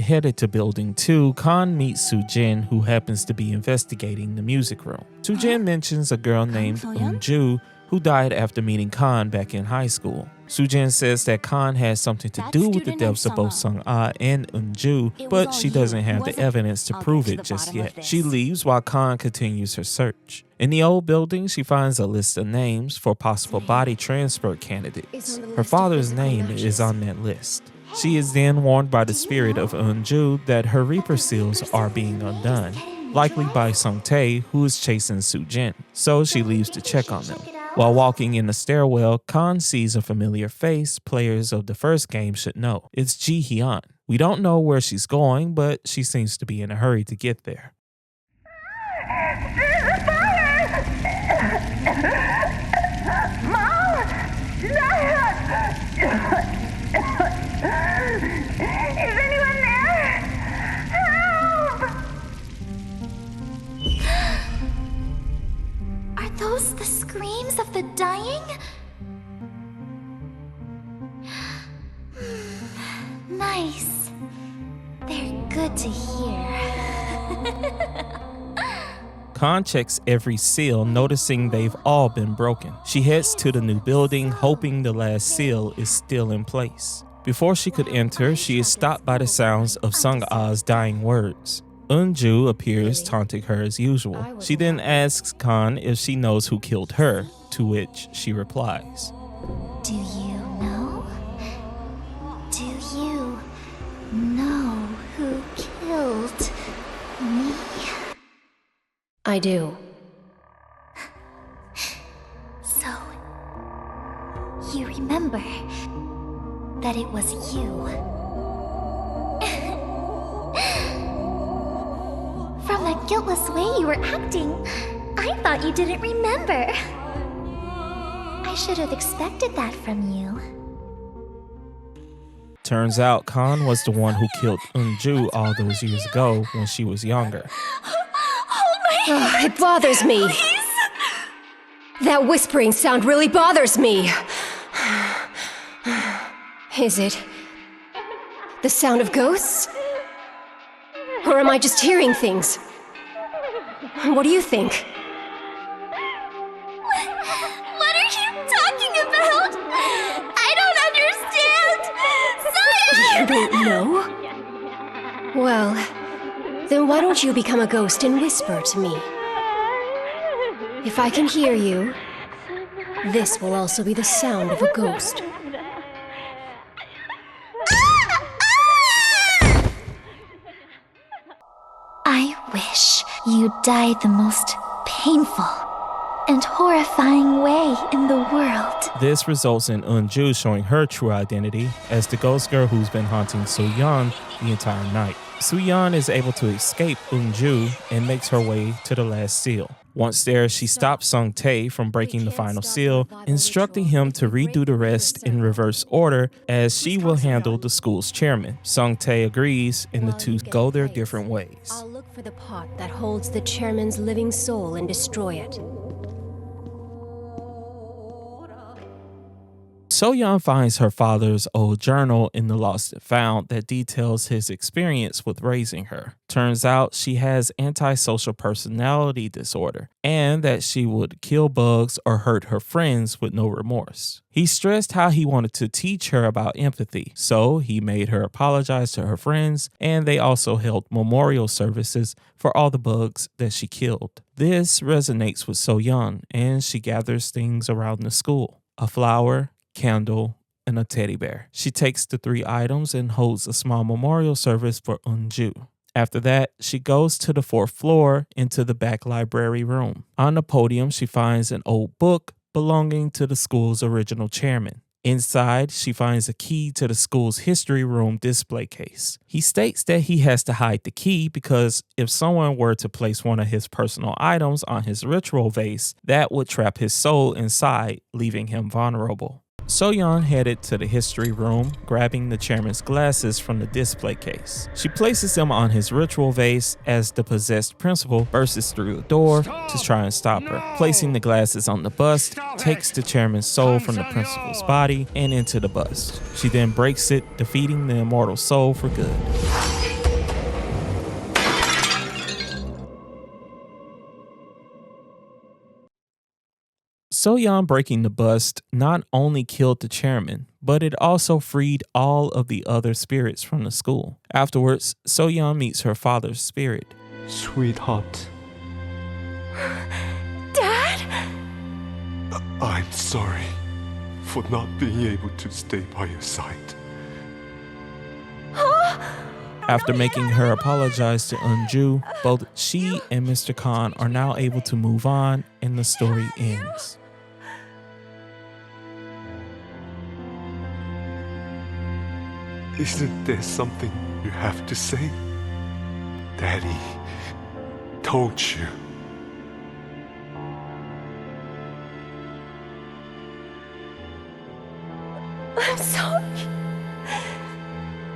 Headed to Building 2, Khan meets Soo-jin, who happens to be investigating the music room. Soo-jin mentions a girl named Eun-ju who died after meeting Khan back in high school. Soo-jin says that Khan has something to do with the deaths of both Sung-ah and Eun-ju, but she doesn't have the evidence to prove it just yet. She leaves while Khan continues her search. In the old building, she finds a list of names for possible body transfer candidates. Her father's name is on that list. She is then warned by the spirit of Eun-ju that her Reaper seals are being undone, likely by Sung-tae, who is chasing Soo-jin, so she leaves to check on them. While walking in the stairwell, Khan sees a familiar face players of the first game should know. It's Ji-hyun. We don't know where she's going, but she seems to be in a hurry to get there. There's a fire! Mom! Dad! Is anyone there? Help! Are those the screams of the dying? Nice. They're good to hear. Khan checks every seal, noticing they've all been broken. She heads to the new building, hoping the last seal is still in place. Before she could enter, she is stopped by the sounds of Sung-ah's dying words. Eun-ju appears, taunting her as usual. She then asks Khan if she knows who killed her, to which she replies, Do you know? Do you know who killed me? I do. So, you remember that it was you. From the guiltless way you were acting, I thought you didn't remember. I should have expected that from you. Turns out Khan was the one who killed Eun-ju all those years ago when she was younger. Oh, it bothers me. Please? That whispering sound really bothers me. Is it the sound of ghosts? Or am I just hearing things? What do you think? What are you talking about? I don't understand! Science! You don't know? Well, then why don't you become a ghost and whisper to me? If I can hear you, this will also be the sound of a ghost. wish you died the most painful and horrifying way in the world. This results in Unju showing her true identity as the ghost girl who's been haunting So-yeon the entire night. So-yeon is able to escape Unju and makes her way to the last seal. Once there, she stops Sung-tae from breaking the final seal, instructing him to redo the rest in reverse order as she will handle the school's chairman. Sung-tae agrees and the two go their different ways. I'll look for the pot that holds the chairman's living soul and destroy it. So-yeon finds her father's old journal in the Lost and Found that details his experience with raising her. Turns out she has antisocial personality disorder and that she would kill bugs or hurt her friends with no remorse. He stressed how he wanted to teach her about empathy, so he made her apologize to her friends, and they also held memorial services for all the bugs that she killed. This resonates with So-yeon, and she gathers things around the school: a flower, candle, and a teddy bear. She takes the 3 items and holds a small memorial service for Unju. After that, she goes to the 4th floor into the back library room. On the podium, she finds an old book belonging to the school's original chairman. Inside, she finds a key to the school's history room display case. He states that he has to hide the key because if someone were to place one of his personal items on his ritual vase, that would trap his soul inside, leaving him vulnerable. So-yeon headed to the history room, grabbing the chairman's glasses from the display case. She places them on his ritual vase as the possessed principal bursts through the door to try and stop her. Placing the glasses on the bust takes the chairman's soul from the principal's body and into the bust. She then breaks it, defeating the immortal soul for good. So-yeon breaking the bust not only killed the chairman, but it also freed all of the other spirits from the school. Afterwards, So-yeon meets her father's spirit. Sweetheart, Dad? I'm sorry for not being able to stay by your side. After making her apologize to Unju, both she and Mr. Khan are now able to move on and the story ends. Isn't there something you have to say? Daddy told you. I'm sorry.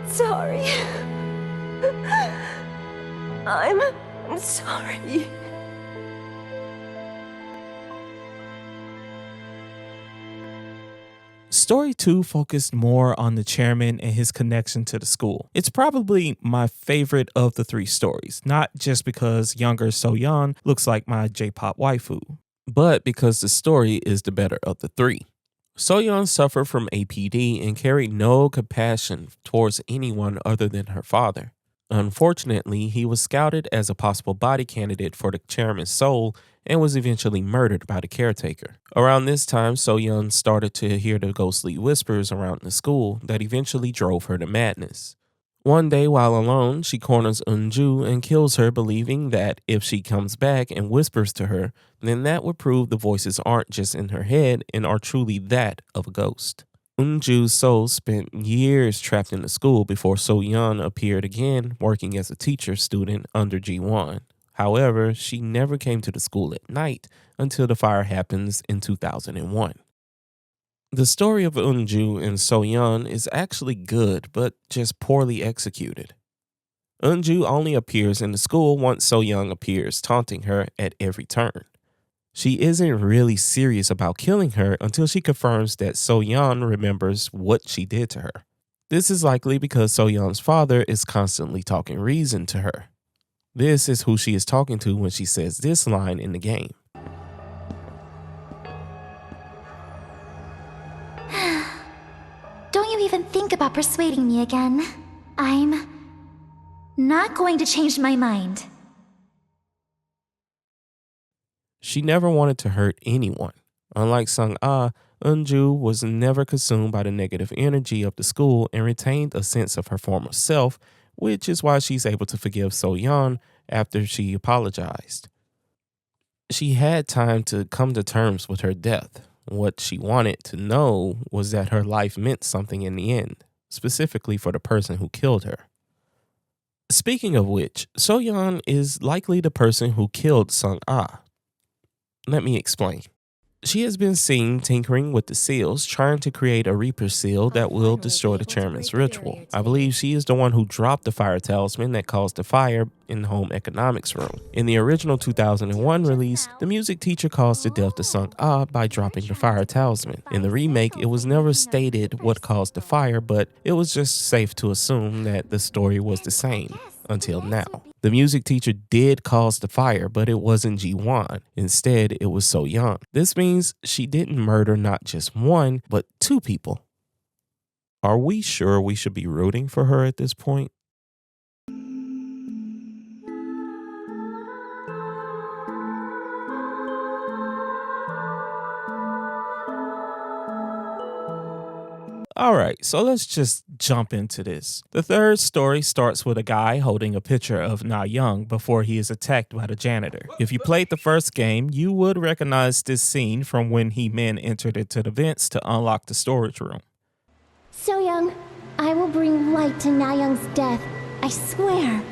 Sorry. I'm sorry. Story 2 focused more on the chairman and his connection to the school. It's probably my favorite of the 3 stories, not just because younger So-yeon looks like my J-pop waifu, but because the story is the better of the 3. So-yeon suffered from APD and carried no compassion towards anyone other than her father. Unfortunately, he was scouted as a possible body candidate for the chairman's soul and was eventually murdered by the caretaker. Around this time, So-yeon started to hear the ghostly whispers around the school that eventually drove her to madness. One day, while alone, she corners Unju and kills her, believing that if she comes back and whispers to her, then that would prove the voices aren't just in her head and are truly that of a ghost. Unju's soul spent years trapped in the school before So-yeon appeared again, working as a teacher student under Ji-won. However, she never came to the school at night until the fire happens in 2001. The story of Unju and So-yeon is actually good, but just poorly executed. Unju only appears in the school once So-yeon appears, taunting her at every turn. She isn't really serious about killing her until she confirms that So-yeon remembers what she did to her. This is likely because So-yeon's father is constantly talking reason to her. This is who she is talking to when she says this line in the game. Don't you even think about persuading me again. I'm not going to change my mind. She never wanted to hurt anyone. Unlike Sung-ah, Unju was never consumed by the negative energy of the school and retained a sense of her former self, which is why she's able to forgive So-yeon after she apologized. She had time to come to terms with her death. What she wanted to know was that her life meant something in the end, specifically for the person who killed her. Speaking of which, So-yeon is likely the person who killed Sung-ah. Let me explain. She has been seen tinkering with the seals, trying to create a Reaper seal that will destroy the chairman's ritual. I believe she is the one who dropped the fire talisman that caused the fire in the home economics room. In the original 2001 release, the music teacher caused the death to Sung-ah by dropping the fire talisman. In the remake, it was never stated what caused the fire, but it was just safe to assume that the story was the same until now. The music teacher did cause the fire, but it wasn't Ji-won. Instead, it was So-yeon. This means she didn't murder not just one, but two people. Are we sure we should be rooting for her at this point? Alright, so let's just jump into this. The third story starts with a guy holding a picture of Na-young before he is attacked by the janitor. If you played the first game, you would recognize this scene from when He-Man entered into the vents to unlock the storage room. So-young, I will bring light to Na-young's death. I swear.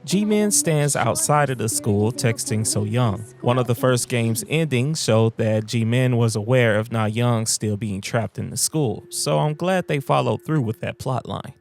Ji-min stands outside of the school texting So-young. One of the first game's endings showed that Ji-min was aware of Na-young still being trapped in the school, so I'm glad they followed through with that plotline.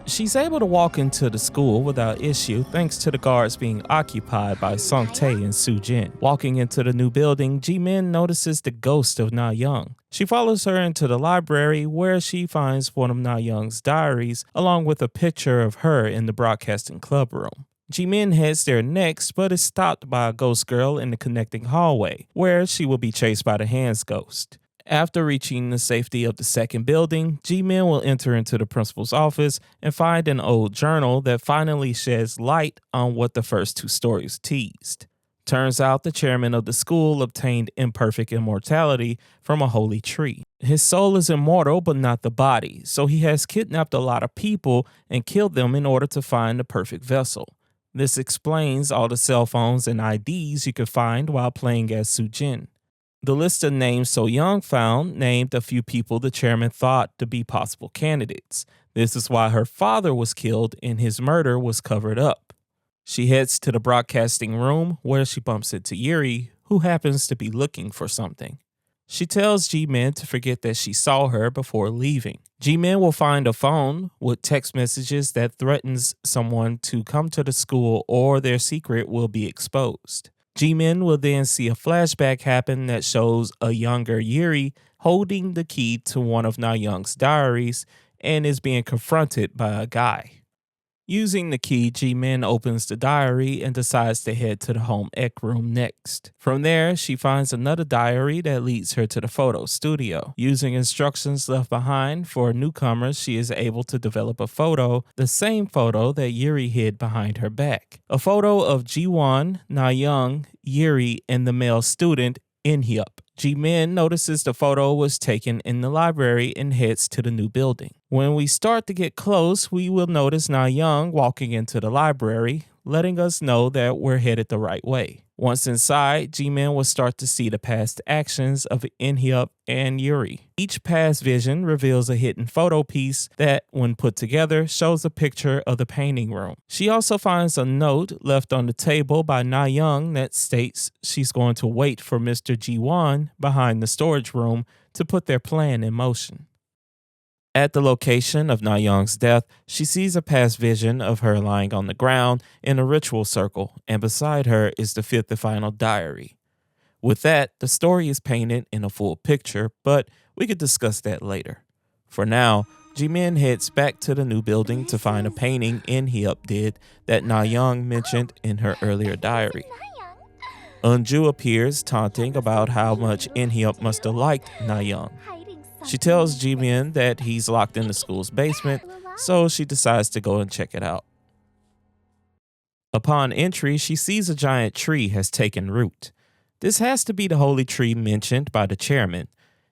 She's able to walk into the school without issue thanks to the guards being occupied by Sung-tae and Soo-jin. Walking into the new building, Ji-min notices the ghost of Na-young. She follows her into the library where she finds one of Na-young's diaries along with a picture of her in the broadcasting club room. Ji-min heads there next but is stopped by a ghost girl in the connecting hallway where she will be chased by the Hands ghost. After reaching the safety of the second building, Ji-min will enter into the principal's office and find an old journal that finally sheds light on what the first two stories teased. Turns out the chairman of the school obtained imperfect immortality from a holy tree. His soul is immortal but not the body, so he has kidnapped a lot of people and killed them in order to find the perfect vessel. This explains all the cell phones and IDs you could find while playing as Soo-jin. The list of names So-young found named a few people the chairman thought to be possible candidates. This is why her father was killed and his murder was covered up. She heads to the broadcasting room where she bumps into Yuri, who happens to be looking for something. She tells Ji-min to forget that she saw her before leaving. Ji-min will find a phone with text messages that threatens someone to come to the school or their secret will be exposed. Ji-min will then see a flashback happen that shows a younger Yuri holding the key to one of Na-young's diaries and is being confronted by a guy. Using the key, Ji-min opens the diary and decides to head to the home ec room next. From there, she finds another diary that leads her to the photo studio. Using instructions left behind for newcomers, she is able to develop a photo, the same photo that Yuri hid behind her back. A photo of Ji-won, Na-young, Yuri, and the male student, In-hyup. Ji-min notices the photo was taken in the library and heads to the new building. When we start to get close, we will notice Na-young walking into the library, letting us know that we're headed the right way. Once inside, Ji-min will start to see the past actions of In-hyup and Yuri. Each past vision reveals a hidden photo piece that, when put together, shows a picture of the painting room. She also finds a note left on the table by Na-young that states she's going to wait for Mr. Ji-won behind the storage room to put their plan in motion. At the location of Na-young's death, she sees a past vision of her lying on the ground in a ritual circle, and beside her is the fifth and final diary. With that, the story is painted in a full picture, but we could discuss that later. For now, Ji-min heads back to the new building to find a painting In-hyup did that Na-young mentioned in her earlier diary. Eunju appears, taunting about how much In-hyup must have liked Na-young. She tells Ji-min that he's locked in the school's basement, so she decides to go and check it out. Upon entry, she sees a giant tree has taken root. This has to be the holy tree mentioned by the chairman.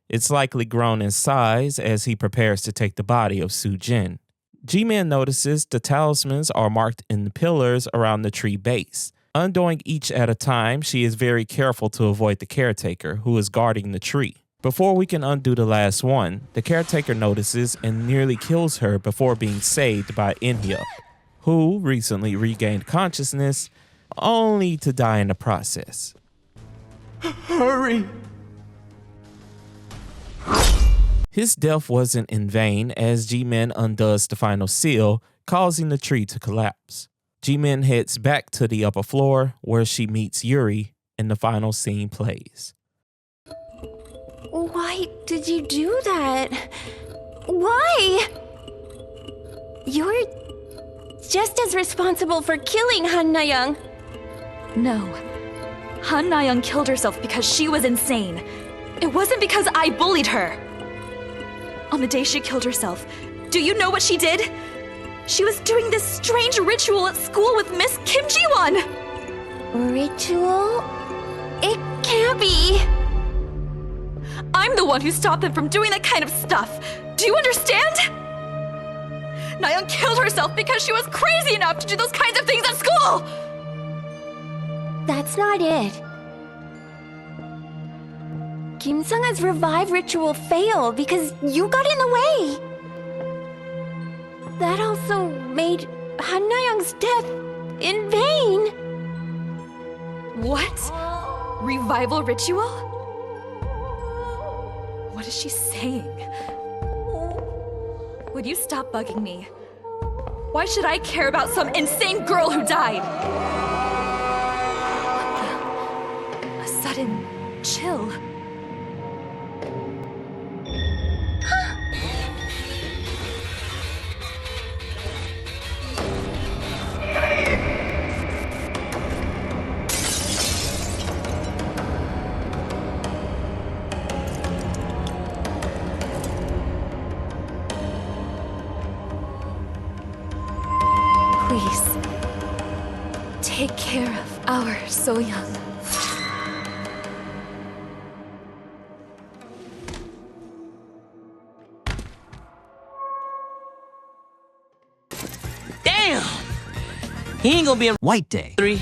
It's likely grown in size as he prepares to take the body of Soo-jin. G-Man notices the talismans are marked in the pillars around the tree base. Undoing each at a time, she is very careful to avoid the caretaker, who is guarding the tree. Before we can undo the last one, the caretaker notices and nearly kills her before being saved by In-hyuk, who recently regained consciousness, only to die in the process. Hurry! His death wasn't in vain as G-Man undoes the final seal, causing the tree to collapse. G-Man heads back to the upper floor where she meets Yuri and the final scene plays. Why did you do that? Why? You're just as responsible for killing Han Na-young. No. Han Na-young killed herself because she was insane. It wasn't because I bullied her. On the day she killed herself, do you know what she did? She was doing this strange ritual at school with Miss Kim Ji-won. Ritual? It can't be. I'm the one who stopped them from doing that kind of stuff. Do you understand? Na-young killed herself because she was crazy enough to do those kinds of things at school! That's not it. Kim Sung-a's revive ritual failed because you got in the way. That also made Han Na-young's death in vain. What? Revival ritual? What is she saying? Would you stop bugging me? Why should I care about some insane girl who died? A sudden chill. Please, take care of our So-young. Damn! He ain't gonna be in White Day 3.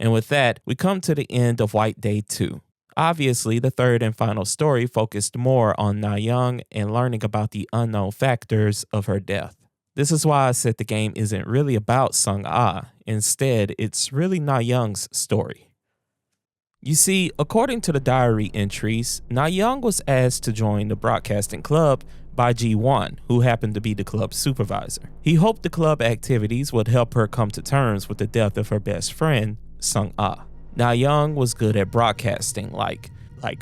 And with that, we come to the end of White Day 2. Obviously, the third and final story focused more on Na-young and learning about the unknown factors of her death. This is why I said the game isn't really about Sung-ah. Instead, it's really Na-young's story. You see, according to the diary entries, Na-young was asked to join the broadcasting club by Ji-won, who happened to be the club's supervisor. He hoped the club activities would help her come to terms with the death of her best friend, Sung-ah. Na-young was good at broadcasting, like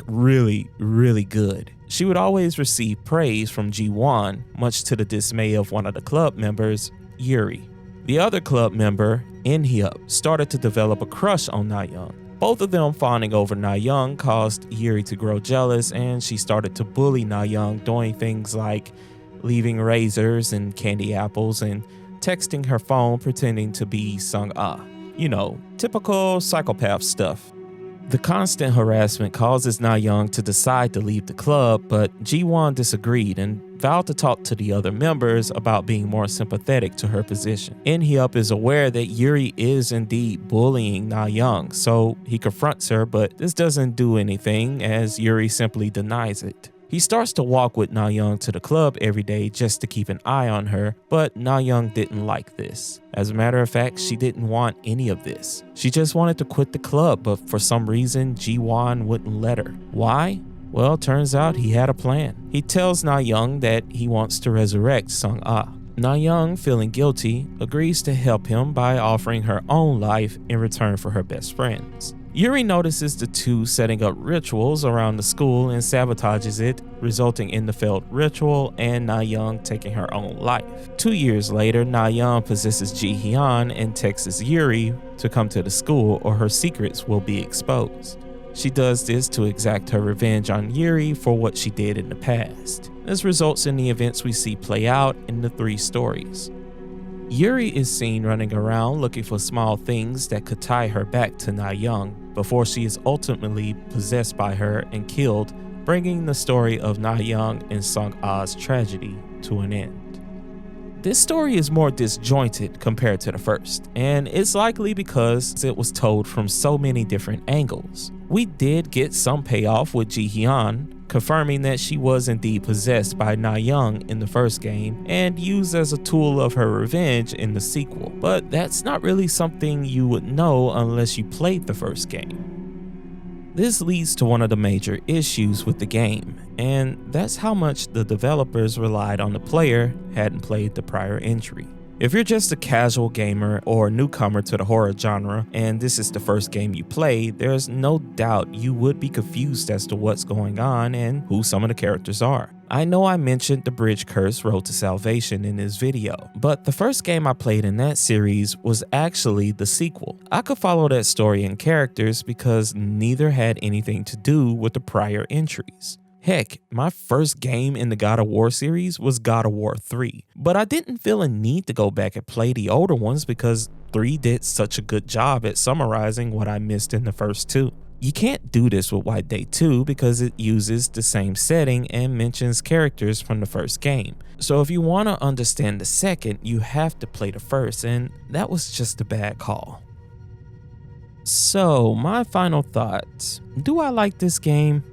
really, really good. She would always receive praise from Ji-won, much to the dismay of one of the club members, Yuri. The other club member, In-hyuk, started to develop a crush on Na-young. Both of them fawning over Na-young caused Yuri to grow jealous, and she started to bully Na-young, doing things like leaving razors and candy apples and texting her phone pretending to be Sung-ah. You know, typical psychopath stuff. The constant harassment causes Na-young to decide to leave the club, but Ji-won disagreed and vowed to talk to the other members about being more sympathetic to her position. In-hyuk is aware that Yuri is indeed bullying Na-young, so he confronts her, but this doesn't do anything as Yuri simply denies it. He starts to walk with Na-young to the club every day just to keep an eye on her, but Na-young didn't like this. As a matter of fact, she didn't want any of this. She just wanted to quit the club, but for some reason, Ji-won wouldn't let her. Why? Well, turns out he had a plan. He tells Na-young that he wants to resurrect Sung-ah. Na-young, feeling guilty, agrees to help him by offering her own life in return for her best friends. Yuri notices the two setting up rituals around the school and sabotages it, resulting in the failed ritual and Na-young taking her own life. 2 years later, Na-young possesses Ji-hyun and texts Yuri to come to the school or her secrets will be exposed. She does this to exact her revenge on Yuri for what she did in the past. This results in the events we see play out in the 3 stories. Yuri is seen running around looking for small things that could tie her back to Na-young, before she is ultimately possessed by her and killed, bringing the story of Na Young and Sung Ah's tragedy to an end. This story is more disjointed compared to the first, and it's likely because it was told from so many different angles. We did get some payoff with Ji Hyun, confirming that she was indeed possessed by Na Young in the first game and used as a tool of her revenge in the sequel, but that's not really something you would know unless you played the first game. This leads to one of the major issues with the game, and that's how much the developers relied on the player hadn't played the prior entry. If you're just a casual gamer or a newcomer to the horror genre and this is the first game you play, there's no doubt you would be confused as to what's going on and who some of the characters are. I know I mentioned the Bridge Curse Road to Salvation in this video, but the first game I played in that series was actually the sequel. I could follow that story and characters because neither had anything to do with the prior entries. Heck, my first game in the God of War series was God of War 3, but I didn't feel a need to go back and play the older ones because 3 did such a good job at summarizing what I missed in the first 2. You can't do this with White Day 2 because it uses the same setting and mentions characters from the first game. So if you want to understand the second, you have to play the first, and that was just a bad call. So my final thoughts. Do I like this game?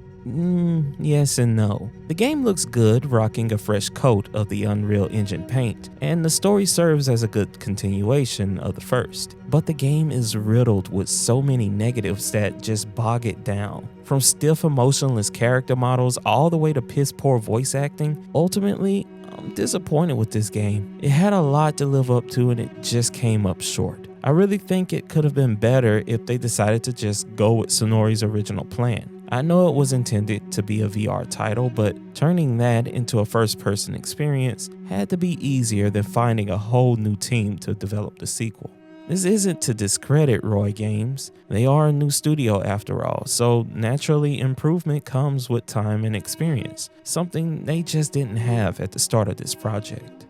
Yes and no. The game looks good, rocking a fresh coat of the Unreal Engine paint, and the story serves as a good continuation of the first. But the game is riddled with so many negatives that just bog it down. From stiff, emotionless character models all the way to piss-poor voice acting, ultimately, I'm disappointed with this game. It had a lot to live up to and it just came up short. I really think it could have been better if they decided to just go with Sonori's original plan. I know it was intended to be a VR title, but turning that into a first-person experience had to be easier than finding a whole new team to develop the sequel. This isn't to discredit Roy Games. They are a new studio after all, so naturally improvement comes with time and experience, something they just didn't have at the start of this project.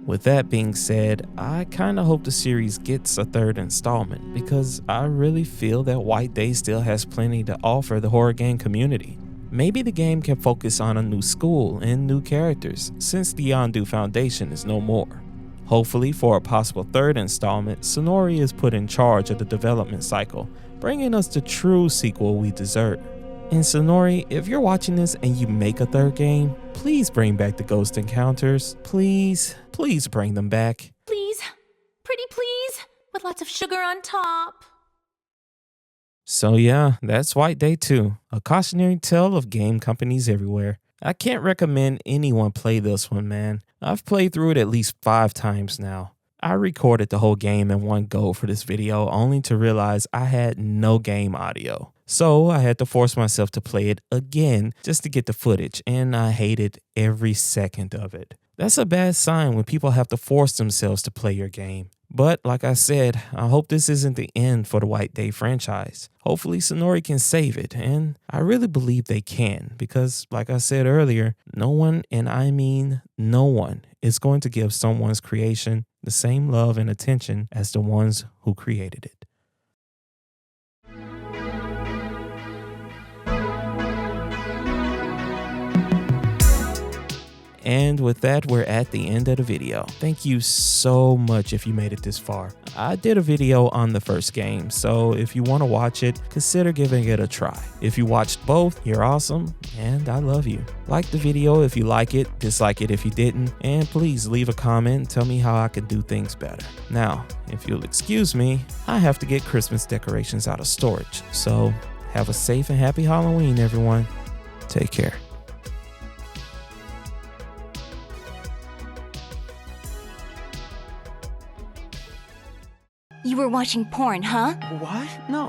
With that being said, I kinda hope the series gets a third installment because I really feel that White Day still has plenty to offer the horror game community. Maybe the game can focus on a new school and new characters since the Yeondu Foundation is no more. Hopefully for a possible third installment, Sonori is put in charge of the development cycle, bringing us the true sequel we deserve. And Sonori, if you're watching this and you make a third game, please bring back the Ghost Encounters. Please bring them back. Please. Pretty please. With lots of sugar on top. So yeah, that's White Day 2, a cautionary tale of game companies everywhere. I can't recommend anyone play this one, man. I've played through it at least 5 times now. I recorded the whole game in one go for this video only to realize I had no game audio. So I had to force myself to play it again just to get the footage, and I hated every second of it. That's a bad sign when people have to force themselves to play your game. But like I said, I hope this isn't the end for the White Day franchise. Hopefully Sonori can save it, and I really believe they can because, like I said earlier, no one, and I mean no one, is going to give someone's creation the same love and attention as the ones who created it. And with that, we're at the end of the video. Thank you so much if you made it this far. I did a video on the first game, so if you want to watch it, consider giving it a try. If you watched both, you're awesome, and I love you. Like the video if you like it, dislike it if you didn't, and please leave a comment and tell me how I can do things better. Now, if you'll excuse me, I have to get Christmas decorations out of storage, so have a safe and happy Halloween, everyone. Take care. You were watching porn, huh? What? No.